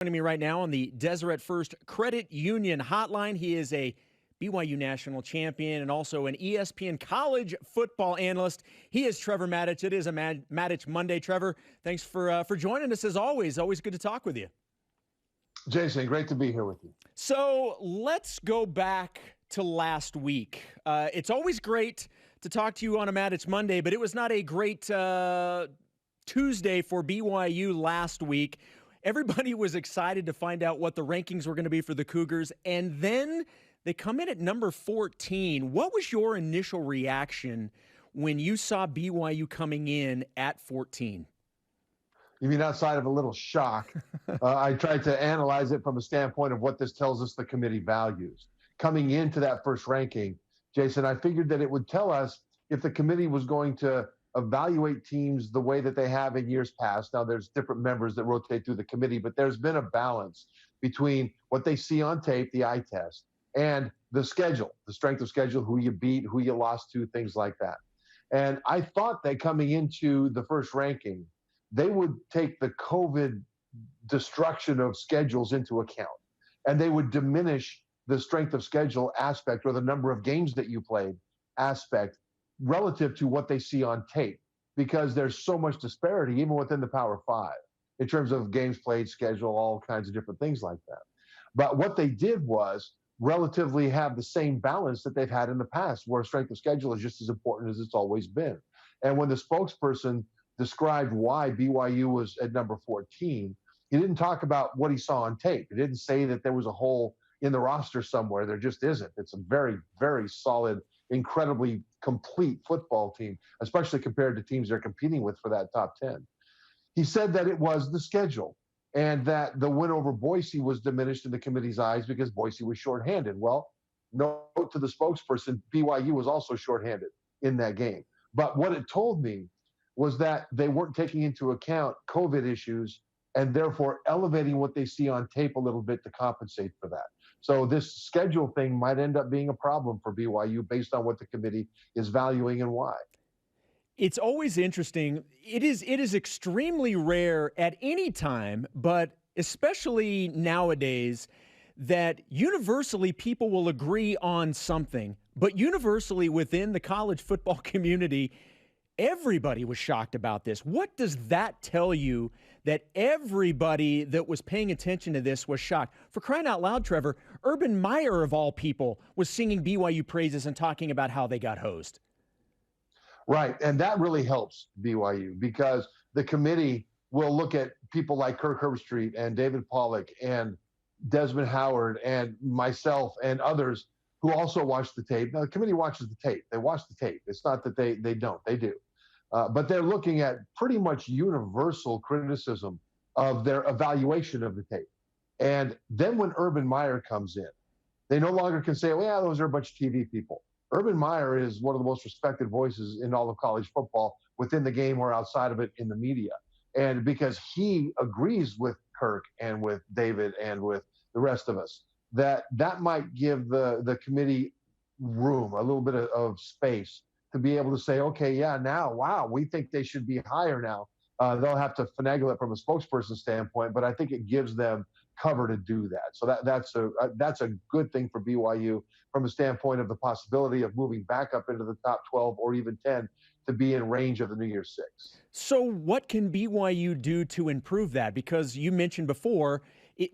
Joining me right now on the Deseret First Credit Union Hotline. He is a BYU national champion and also an ESPN college football analyst. He is Trevor Matich. It is a Matich Monday. Trevor, thanks for joining us as always. Always good to talk with you. Jason, great to be here with you. So let's go back to last week. It's always great to talk to you on a Matich Monday, but it was not a great Tuesday for BYU last week. Everybody was excited to find out what the rankings were going to be for the Cougars, and then they come in at number 14. What was your initial reaction when you saw BYU coming in at 14? You mean outside of a little shock? I tried to analyze it from a standpoint of what this tells us the committee values. Coming into that first ranking, Jason, I figured that it would tell us if the committee was going to evaluate teams the way that they have in years past. Now, there's different members that rotate through the committee, but there's been a balance between what they see on tape, the eye test, and the schedule, the strength of schedule, who you beat, who you lost to, things like that. And I thought that coming into the first ranking, they would take the COVID destruction of schedules into account, and they would diminish the strength of schedule aspect or the number of games that you played aspect relative to what they see on tape, because there's so much disparity even within the Power Five in terms of games played, schedule, all kinds of different things like that. But what they did was relatively have the same balance that they've had in the past, where strength of schedule is just as important as it's always been. And when the spokesperson described why BYU was at number 14, he didn't talk about what he saw on tape. He didn't say that there was a hole in the roster somewhere. There just isn't. It's a very, very solid, incredibly complete football team, especially compared to teams they're competing with for that top 10. He said that it was the schedule and that the win over Boise was diminished in the committee's eyes because Boise was shorthanded. Well, note to the spokesperson, BYU was also shorthanded in that game. But what it told me was that they weren't taking into account COVID issues and therefore elevating what they see on tape a little bit to compensate for that. So this schedule thing might end up being a problem for BYU based on what the committee is valuing and why. It's always interesting. It is extremely rare at any time, but especially nowadays, that universally people will agree on something. But universally within the college football community, everybody was shocked about this. What does that tell you, that everybody that was paying attention to this was shocked? For crying out loud, Trevor, Urban Meyer, of all people, was singing BYU praises and talking about how they got hosed. Right, and that really helps BYU because the committee will look at people like Kirk Herbstreit and David Pollack and Desmond Howard and myself and others who also watch the tape. Now, the committee watches the tape. They watch the tape. It's not that they don't. They do. But they're looking at pretty much universal criticism of their evaluation of the tape. And then when Urban Meyer comes in, they no longer can say, well, yeah, those are a bunch of TV people. Urban Meyer is one of the most respected voices in all of college football within the game or outside of it in the media. And because he agrees with Kirk and with David and with the rest of us, that might give the committee room, a little bit of space to be able to say, okay, yeah, now, wow, we think they should be higher now. They'll have to finagle it from a spokesperson standpoint, but I think it gives them cover to do that. So that's a good thing for BYU from a standpoint of the possibility of moving back up into the top 12 or even 10 to be in range of the New Year's Six. So what can BYU do to improve that? Because you mentioned before,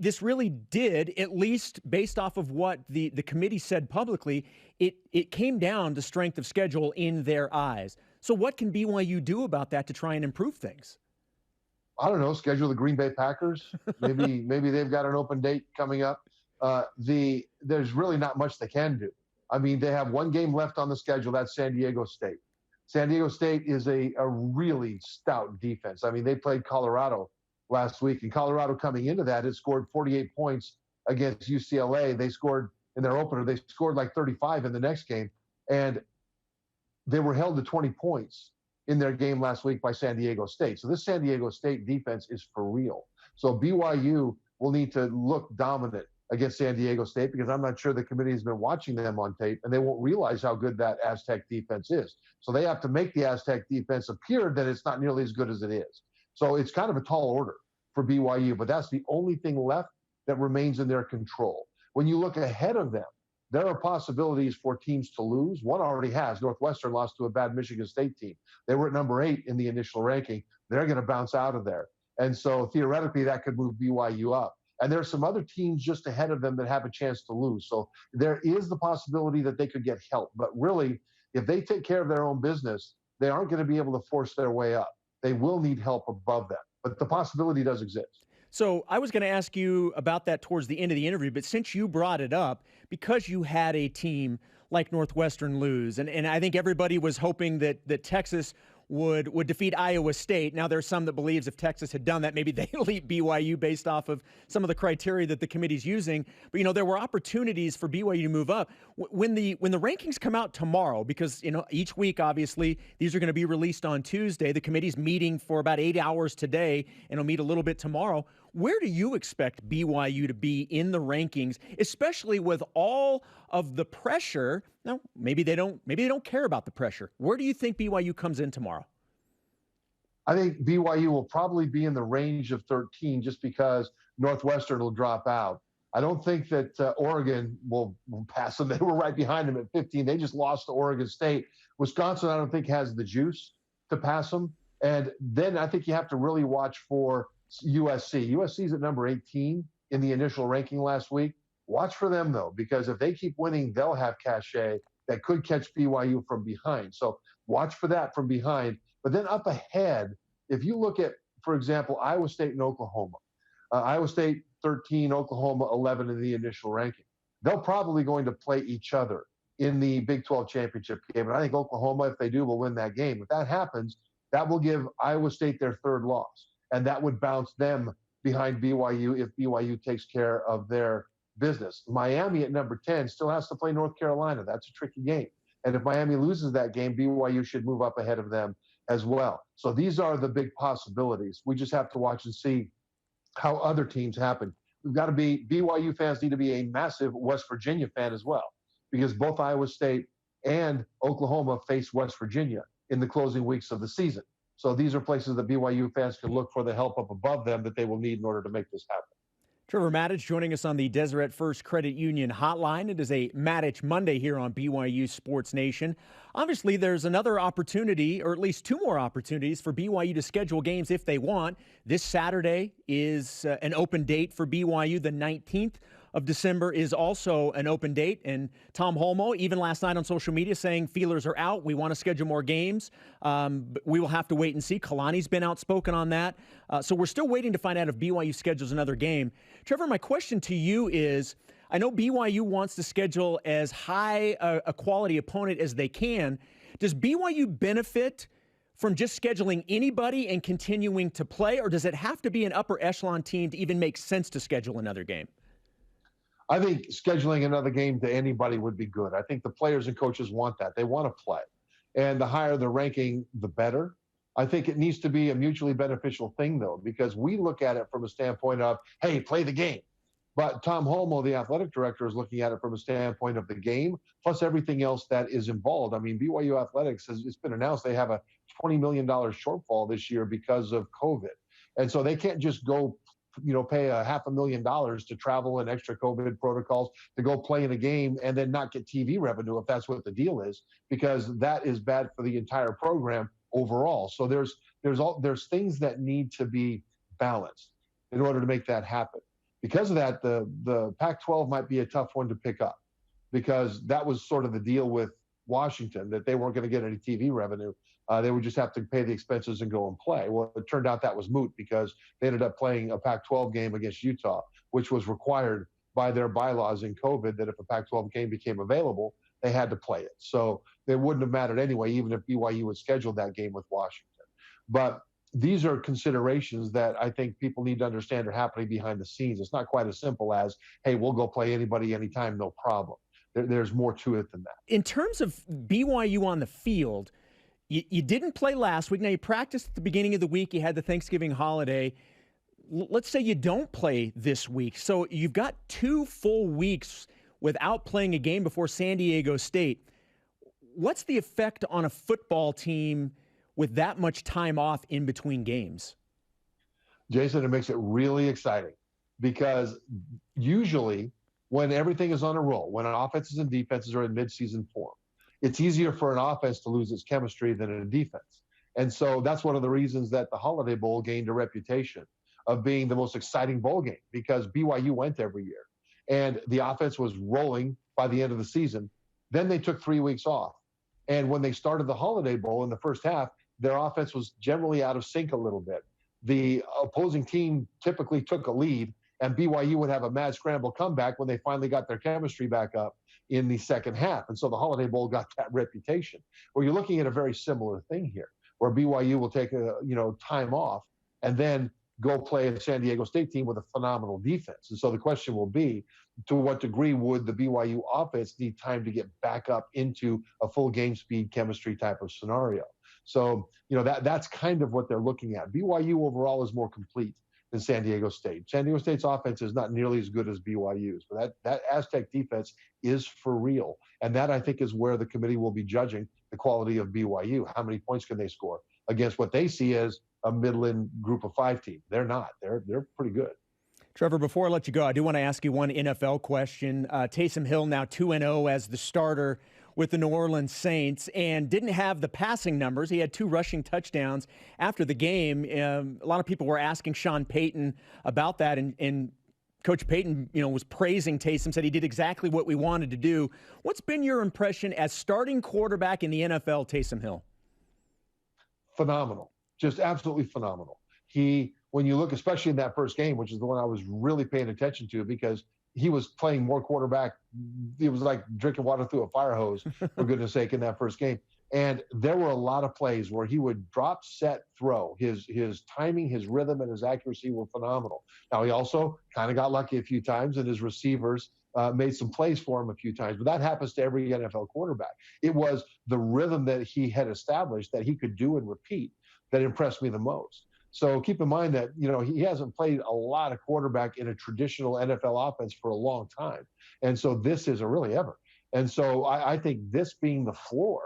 this really did, at least based off of what the committee said publicly, it came down to strength of schedule in their eyes. So what can BYU do about that to try and improve things? I don't know, schedule the Green Bay Packers. Maybe they've got an open date coming up. There's really not much they can do. I mean, they have one game left on the schedule. That's San Diego State. San Diego State is a really stout defense. I mean, they played Colorado last week, and Colorado coming into that had scored 48 points against UCLA. They scored in their opener. They scored like 35 in the next game, and they were held to 20 points in their game last week by San Diego State. So this San Diego State defense is for real. So BYU will need to look dominant against San Diego State because I'm not sure the committee has been watching them on tape, and they won't realize how good that Aztec defense is. So they have to make the Aztec defense appear that it's not nearly as good as it is. So it's kind of a tall order for BYU, but that's the only thing left that remains in their control. When you look ahead of them, there are possibilities for teams to lose. One already has. Northwestern lost to a bad Michigan State team. They were at number 8 in the initial ranking. They're going to bounce out of there. And so theoretically, that could move BYU up. And there's some other teams just ahead of them that have a chance to lose. So there is the possibility that they could get help. But really, if they take care of their own business, they aren't going to be able to force their way up. They will need help above them. But the possibility does exist. So I was going to ask you about that towards the end of the interview, but since you brought it up, because you had a team like Northwestern lose, and I think everybody was hoping that Texas would defeat Iowa State. Now, there's some that believes if Texas had done that, maybe they elite BYU based off of some of the criteria that the committee's using. But, there were opportunities for BYU to move up. When the rankings come out tomorrow, because, each week, obviously, these are going to be released on Tuesday. The committee's meeting for about 8 hours today, and it'll meet a little bit tomorrow. Where do you expect BYU to be in the rankings, especially with all of the pressure? Now, maybe they don't care about the pressure. Where do you think BYU comes in tomorrow? I think BYU will probably be in the range of 13 just because Northwestern will drop out. I don't think that Oregon will pass them. They were right behind them at 15. They just lost to Oregon State. Wisconsin, I don't think, has the juice to pass them. And then I think you have to really watch for USC. USC's at number 18 in the initial ranking last week. Watch for them, though, because if they keep winning, they'll have cachet that could catch BYU from behind. So watch for that from behind. But then up ahead, if you look at, for example, Iowa State and Oklahoma, Iowa State 13, Oklahoma 11 in the initial ranking. They're probably going to play each other in the Big 12 championship game. And I think Oklahoma, if they do, will win that game. If that happens, that will give Iowa State their third loss. And that would bounce them behind BYU if BYU takes care of their business. Miami at number 10 still has to play North Carolina. That's a tricky game. And if Miami loses that game, BYU should move up ahead of them as well. So these are the big possibilities. We just have to watch and see how other teams happen. We've got to be, BYU fans need to be a massive West Virginia fan as well, because both Iowa State and Oklahoma face West Virginia in the closing weeks of the season. So these are places that BYU fans can look for the help up above them that they will need in order to make this happen. Trevor Matich joining us on the Deseret First Credit Union hotline. It is a Matich Monday here on BYU Sports Nation. Obviously, there's another opportunity, or at least two more opportunities, for BYU to schedule games if they want. This Saturday is an open date for BYU. The 19th of December is also an open date. And Tom Holmoe, even last night on social media, saying feelers are out. We want to schedule more games. But we will have to wait and see. Kalani's been outspoken on that. So we're still waiting to find out if BYU schedules another game. Trevor, my question to you is, I know BYU wants to schedule as high a quality opponent as they can. Does BYU benefit from just scheduling anybody and continuing to play, or does it have to be an upper echelon team to even make sense to schedule another game? I think scheduling another game to anybody would be good. I think the players and coaches want that. They want to play. And the higher the ranking, the better. I think it needs to be a mutually beneficial thing, though, because we look at it from a standpoint of, hey, play the game. But Tom Holmoe, the athletic director, is looking at it from a standpoint of the game, plus everything else that is involved. I mean, BYU Athletics, it's been announced they have a $20 million shortfall this year because of COVID. And so they can't just go pay $500,000 to travel and extra COVID protocols to go play in a game and then not get TV revenue if that's what the deal is, because that is bad for the entire program overall. So there's things that need to be balanced in order to make that happen. Because of that, the Pac-12 might be a tough one to pick up, because that was sort of the deal with Washington, that they weren't going to get any TV revenue. They would just have to pay the expenses and go and play. Well, it turned out that was moot because they ended up playing a Pac-12 game against Utah, which was required by their bylaws in COVID, that if a Pac-12 game became available, they had to play it. So it wouldn't have mattered anyway, even if BYU had scheduled that game with Washington. But these are considerations that I think people need to understand are happening behind the scenes. It's not quite as simple as, hey, we'll go play anybody anytime, no problem. There's more to it than that. In terms of BYU on the field, you didn't play last week. Now, you practiced at the beginning of the week. You had the Thanksgiving holiday. Let's say you don't play this week. So you've got 2 full weeks without playing a game before San Diego State. What's the effect on a football team with that much time off in between games? Jason, it makes it really exciting because usually when everything is on a roll, when offenses and defenses are in midseason form, it's easier for an offense to lose its chemistry than a defense. And so that's one of the reasons that the Holiday Bowl gained a reputation of being the most exciting bowl game, because BYU went every year and the offense was rolling by the end of the season. Then they took 3 weeks off. And when they started the Holiday Bowl in the first half, their offense was generally out of sync a little bit. The opposing team typically took a lead, and BYU would have a mad scramble comeback when they finally got their chemistry back up in the second half. And so the Holiday Bowl got that reputation. Well, you're looking at a very similar thing here, where BYU will take time off and then go play a San Diego State team with a phenomenal defense. And so the question will be, to what degree would the BYU offense need time to get back up into a full game speed chemistry type of scenario? So, that's kind of what they're looking at. BYU overall is more complete than San Diego State. San Diego State's offense is not nearly as good as BYU's, but that Aztec defense is for real. And that, I think, is where the committee will be judging the quality of BYU. How many points can they score against what they see as a Midland group of 5 team? They're not. They're pretty good. Trevor, before I let you go, I do want to ask you one NFL question. Taysom Hill now 2-0 as the starter with the New Orleans Saints and didn't have the passing numbers. He had 2 rushing touchdowns after the game. A lot of people were asking Sean Payton about that, and Coach Payton, was praising Taysom, said he did exactly what we wanted to do. What's been your impression as starting quarterback in the NFL, Taysom Hill? Phenomenal. Just absolutely phenomenal. When you look, especially in that first game, which is the one I was really paying attention to, because he was playing more quarterback. It was like drinking water through a fire hose, for goodness sake, in that first game. And there were a lot of plays where he would drop, set, throw. His timing, his rhythm, and his accuracy were phenomenal. Now, he also kind of got lucky a few times, and his receivers made some plays for him a few times. But that happens to every NFL quarterback. It was the rhythm that he had established that he could do and repeat that impressed me the most. So keep in mind that, he hasn't played a lot of quarterback in a traditional NFL offense for a long time. And so this isn't really ever. And so I think this being the floor,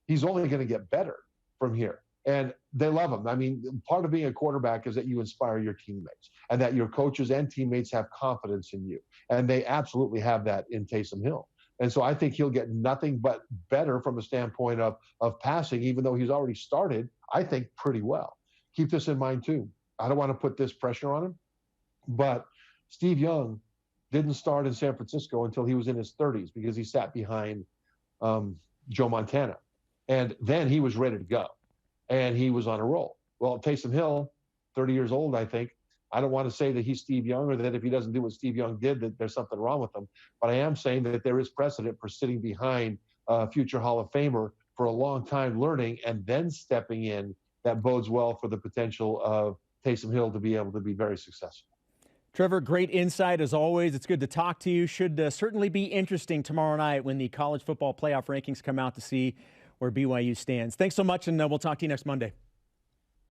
he's only going to get better from here. And they love him. I mean, part of being a quarterback is that you inspire your teammates and that your coaches and teammates have confidence in you. And they absolutely have that in Taysom Hill. And so I think he'll get nothing but better from a standpoint of passing, even though he's already started, I think, pretty well. Keep this in mind, too. I don't want to put this pressure on him, but Steve Young didn't start in San Francisco until he was in his 30s because he sat behind Joe Montana. And then he was ready to go, and he was on a roll. Well, Taysom Hill, 30 years old, I think. I don't want to say that he's Steve Young or that if he doesn't do what Steve Young did, that there's something wrong with him. But I am saying that there is precedent for sitting behind a future Hall of Famer for a long time learning and then stepping in. That bodes well for the potential of Taysom Hill to be able to be very successful. Trevor, great insight as always. It's good to talk to you. Should certainly be interesting tomorrow night when the college football playoff rankings come out to see where BYU stands. Thanks so much, and we'll talk to you next Monday.